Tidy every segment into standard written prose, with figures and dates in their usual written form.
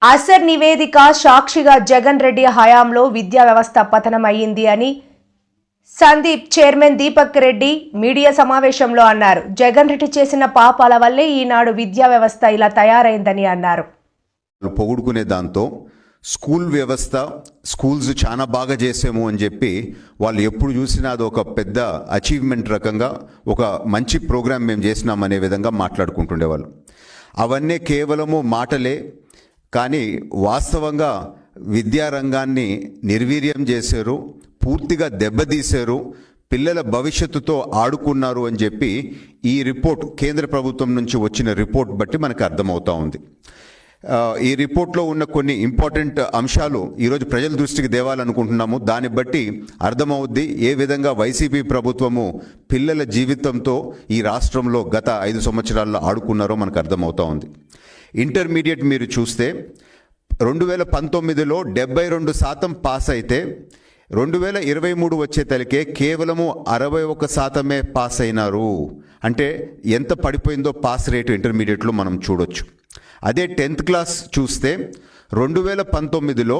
అసర్ నివేదిక సాక్షిగా జగన్ రెడ్డి హయాంలో విద్యా వ్యవస్థ పతనం అయ్యింది అని సందీప్ చైర్మన్ దీపక్ రెడ్డి మీడియా సమావేశంలో అన్నారు. జగన్ రెడ్డి చేసిన పాపాల వల్లే ఈనాడు విద్యా వ్యవస్థ ఇలా తయారైందని అన్నారు. పొగుడుకునే దాంతో స్కూల్ వ్యవస్థ స్కూల్స్ చాలా బాగా చేసాము అని చెప్పి వాళ్ళు ఎప్పుడు చూసినా అది ఒక పెద్ద అచీవ్మెంట్ రకంగా ఒక మంచి ప్రోగ్రామ్ మేము చేసినామనే విధంగా మాట్లాడుకుంటుండేవాళ్ళు. అవన్నీ కేవలము మాటలే, కానీ వాస్తవంగా విద్యారంగాన్ని నిర్వీర్యం చేశారు, పూర్తిగా దెబ్బతీశారు, పిల్లల భవిష్యత్తుతో ఆడుకున్నారు అని చెప్పి ఈ రిపోర్ట్ కేంద్ర ప్రభుత్వం నుంచి వచ్చిన రిపోర్ట్ బట్టి మనకు అర్థమవుతా ఉంది. ఈ రిపోర్ట్లో ఉన్న కొన్ని ఇంపార్టెంట్ అంశాలు ఈరోజు ప్రజల దృష్టికి తేవాలనుకుంటున్నాము. దాన్ని బట్టి అర్థమవుద్ది ఏ విధంగా వైసీపీ ప్రభుత్వము పిల్లల జీవితంతో ఈ రాష్ట్రంలో గత 5 సంవత్సరాల్లో ఆడుకున్నారో మనకు అర్థమవుతా ఉంది. ఇంటర్మీడియట్ మీరు చూస్తే 2019లో 72% పాస్ అయితే 2023 వచ్చేతలకే కేవలము 61% పాస్ అయినారు. అంటే ఎంత పడిపోయిందో పాస్ రేటు ఇంటర్మీడియట్లో మనం చూడొచ్చు. అదే 10th క్లాస్ చూస్తే 2019లో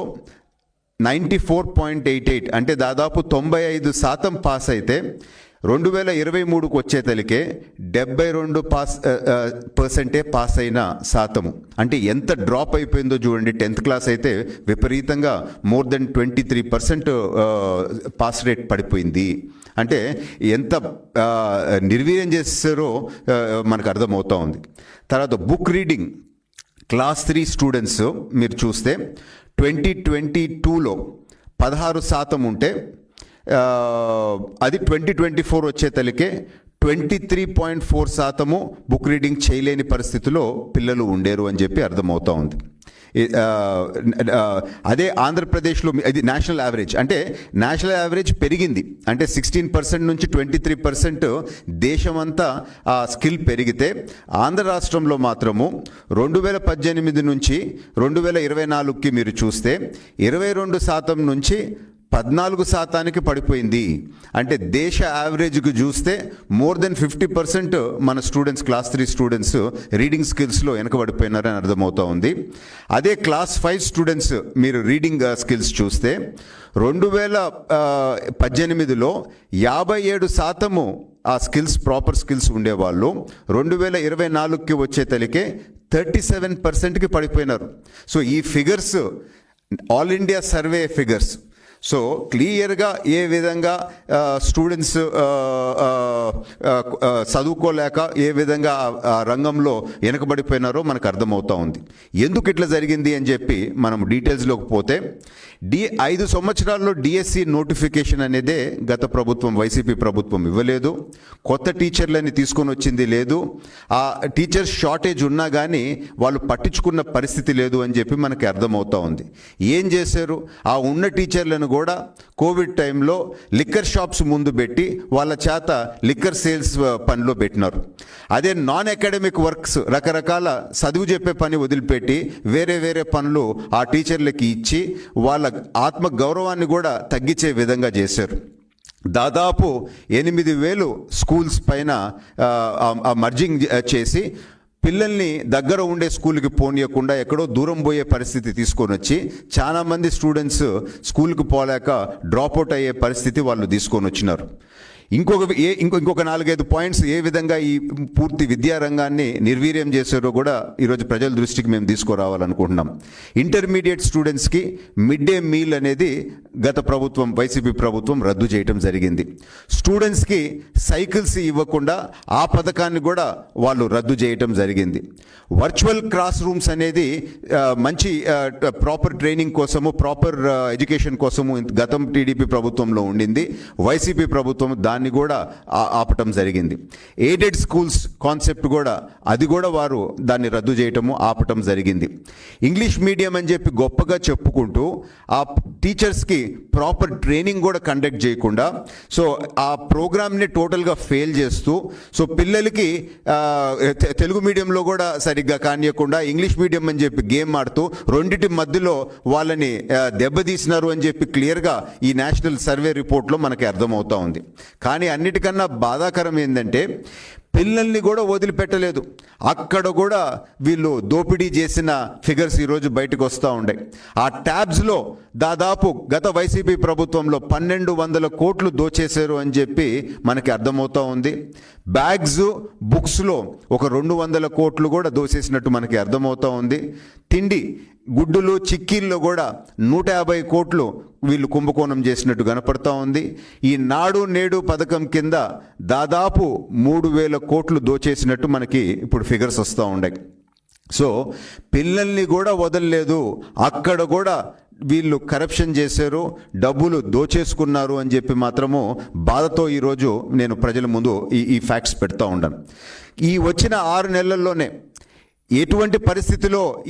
94.88 అంటే దాదాపు 95% పాస్ అయితే 2023కు వచ్చేతలికే 72% పాస్ అయిన శాతము. అంటే ఎంత డ్రాప్ అయిపోయిందో చూడండి. 10th క్లాస్ అయితే విపరీతంగా మోర్ దెన్ 23% పాస్ రేట్ పడిపోయింది. అంటే ఎంత నిర్వీర్యం చేస్తారో మనకు అర్థమవుతూ ఉంది. తర్వాత బుక్ రీడింగ్ క్లాస్ 3 స్టూడెంట్స్ మీరు చూస్తే 2022లో 16% ఉంటే అది 2024 వచ్చేతలికే 23.4% బుక్ రీడింగ్ చేయలేని పరిస్థితిలో పిల్లలు ఉండేరు అని చెప్పి అర్థమవుతూ ఉంది. అదే ఆంధ్రప్రదేశ్లో ఇది నేషనల్ యావరేజ్. అంటే నేషనల్ యావరేజ్ పెరిగింది, అంటే 16% నుంచి 23% దేశమంతా ఆ స్కిల్ పెరిగితే ఆంధ్ర రాష్ట్రంలో మాత్రము 2018 నుంచి 2024కి మీరు చూస్తే 22% నుంచి 14% పడిపోయింది. అంటే దేశ యావరేజ్కి చూస్తే మోర్ దెన్ 50% మన స్టూడెంట్స్ క్లాస్ 3 స్టూడెంట్స్ రీడింగ్ స్కిల్స్లో వెనకబడిపోయినారని అర్థమవుతూ ఉంది. అదే క్లాస్ 5 స్టూడెంట్స్ మీరు రీడింగ్ స్కిల్స్ చూస్తే 2018లో 57% ఆ స్కిల్స్ ప్రాపర్ స్కిల్స్ ఉండేవాళ్ళు 2024కి వచ్చేతలికే 37%కి పడిపోయినారు. సో ఈ figures all India survey figures. So క్లియర్గా ఏ విధంగా స్టూడెంట్స్ చదువుకోలేక ఏ విధంగా ఆ రంగంలో వెనకబడిపోయినారో మనకు అర్థమవుతూ ఉంది. ఎందుకు ఇట్లా జరిగింది అని చెప్పి మనం డీటెయిల్స్లోకి పోతే 5 సంవత్సరాల్లో డిఎస్సి నోటిఫికేషన్ అనేదే గత ప్రభుత్వం వైసీపీ ప్రభుత్వం ఇవ్వలేదు. కొత్త టీచర్లని తీసుకొని వచ్చింది లేదు. ఆ టీచర్స్ షార్టేజ్ ఉన్నా కానీ వాళ్ళు పట్టించుకున్న పరిస్థితి లేదు అని చెప్పి మనకి అర్థమవుతూ ఉంది. ఏం చేశారు? ఆ ఉన్న టీచర్లను కూడా కోవిడ్ టైంలో లిక్కర్ షాప్స్ ముందు పెట్టి వాళ్ళ చేత లిక్కర్ సేల్స్ పనిలో పెట్టినారు. అదే నాన్ అకాడమిక్ వర్క్స్ రకరకాల చదువు చెప్పే పని వదిలిపెట్టి వేరే వేరే పనులు ఆ టీచర్లకి ఇచ్చి వాళ్ళ ఆత్మ గౌరవాన్ని కూడా తగ్గించే విధంగా చేశారు. దాదాపు 8,000 స్కూల్స్ పైన మర్జింగ్ చేసి పిల్లల్ని దగ్గర ఉండే స్కూల్కి పోనీయకుండా ఎక్కడో దూరం పోయే పరిస్థితి తీసుకొని వచ్చి చాలామంది స్టూడెంట్స్ స్కూల్కి పోలేక డ్రాప్అవుట్ అయ్యే పరిస్థితి వాళ్ళు తీసుకొని వచ్చినారు. ఇంకొక 4-5 పాయింట్స్ ఏ విధంగా ఈ పూర్తి విద్యారంగాన్ని నిర్వీర్యం చేశారో కూడా ఈరోజు ప్రజల దృష్టికి మేము తీసుకురావాలనుకుంటున్నాం. ఇంటర్మీడియట్ స్టూడెంట్స్కి మిడ్ డే మీల్ అనేది గత ప్రభుత్వం వైసీపీ ప్రభుత్వం రద్దు చేయడం జరిగింది. స్టూడెంట్స్కి సైకిల్స్ ఇవ్వకుండా ఆ పథకాన్ని కూడా వాళ్ళు రద్దు చేయటం జరిగింది. వర్చువల్ క్లాస్ రూమ్స్ అనేది మంచి ప్రాపర్ ట్రైనింగ్ కోసము ప్రాపర్ ఎడ్యుకేషన్ కోసము గతం టీడీపీ ప్రభుత్వంలో ఉండింది. వైసీపీ ప్రభుత్వం దాన్ని కూడా ఆపటం జరిగింది. ఎయిడెడ్ స్కూల్స్ కాన్సెప్ట్ కూడా అది కూడా వారు దాన్ని రద్దు చేయటము ఆపటం జరిగింది. ఇంగ్లీష్ మీడియం అని చెప్పి గొప్పగా చెప్పుకుంటూ ఆ టీచర్స్కి ప్రాపర్ ట్రైనింగ్ కూడా కండక్ట్ చేయకుండా సో ఆ ప్రోగ్రామ్ని టోటల్గా ఫెయిల్ చేస్తూ సో పిల్లలకి తెలుగు మీడియంలో కూడా సరిగ్గా కానియకుండా ఇంగ్లీష్ మీడియం అని చెప్పి గేమ్ ఆడుతూ రెండింటి మధ్యలో వాళ్ళని దెబ్బతీసినారు అని చెప్పి క్లియర్గా ఈ నేషనల్ సర్వే రిపోర్ట్లో మనకి అర్థమవుతా ఉంది. కానీ అన్నిటికన్నా బాధాకరం ఏంటంటే పిల్లల్ని కూడా వదిలిపెట్టలేదు. అక్కడ కూడా వీళ్ళు దోపిడీ చేసిన ఫిగర్స్ ఈరోజు బయటకు వస్తూ ఉన్నాయి. ఆ ట్యాబ్స్లో దాదాపు గత వైసీపీ ప్రభుత్వంలో 1200 కోట్లు దోచేశారు అని చెప్పి మనకి అర్థమవుతూ ఉంది. బ్యాగ్స్ బుక్స్లో ఒక 200 కోట్లు కూడా దోచేసినట్టు మనకి అర్థమవుతూ ఉంది. తిండి గుడ్డులు చిక్కీల్లో కూడా 150 కోట్లు వీళ్ళు కుంభకోణం చేసినట్టు కనపడతా ఉంది. ఈ నాడు నేడు పథకం కింద దాదాపు 3000 కోట్లు దోచేసినట్టు మనకి ఇప్పుడు ఫిగర్స్ వస్తూ ఉన్నాయి. సో పిల్లల్ని కూడా వదలలేదు, అక్కడ కూడా వీళ్ళు కరప్షన్ చేశారు, డబ్బులు దోచేసుకున్నారు అని చెప్పి మాత్రము బాధతో ఈరోజు నేను ప్రజల ముందు ఈ ఫ్యాక్ట్స్ పెడతా ఉన్నాను. ఈ వచ్చిన 6 నెలల్లోనే ఎటువంటి పరిస్థితిలో